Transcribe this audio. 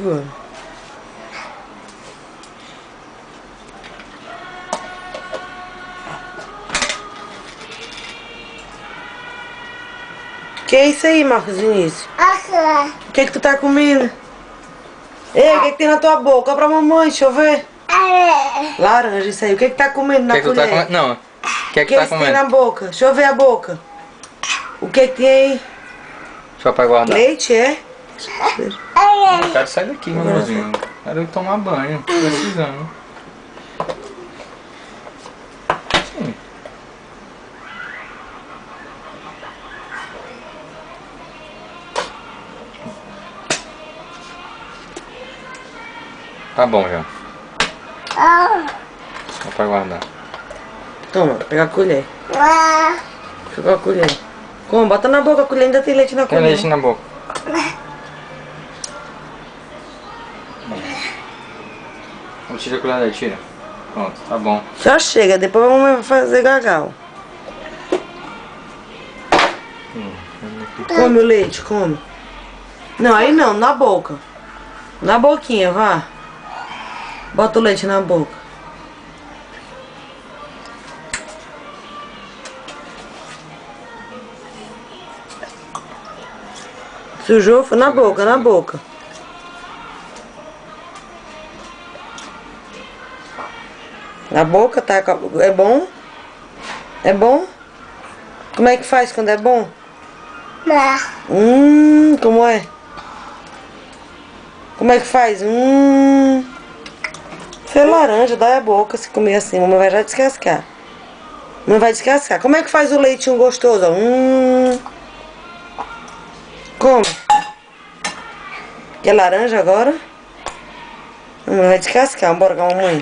agora. Que é isso aí, Marcos Vinícius? O que é que tu tá comendo? Ei, o que é que tem na tua boca? Olha pra mamãe, deixa eu ver. Laranja, isso aí. O que é que tá comendo na colher? Tá comendo? Não. O que é que tá comendo? Tem na boca? Deixa eu ver a boca. O que é que tem aí? Só pra guardar. Leite, é? Eu quero sair daqui, meu amorzinho. Quero ir tomar banho. Tô precisando. Sim. Tá bom já. Só pra guardar. Toma, pega a colher. Pega a colher. Como? Bota na boca, a colher ainda tem leite na colher. Tem leite na boca. Vou tirar a colher daí, tira. Pronto, tá bom. Já chega, depois a mamãe vai fazer gagal. Come o leite, come. Não, aí não, na boca. Na boquinha, vá. Bota o leite na boca. Sujou? Foi na boca, na boca. Na boca, tá? É bom? É bom? Como é que faz quando é bom? Como é? Como é que faz? Isso é laranja, dói a boca se comer assim. Mamãe vai já descascar. Mamãe vai descascar. Como é que faz o leitinho gostoso? Como? Quer laranja agora? Mamãe vai descascar. Bora com a mamãe.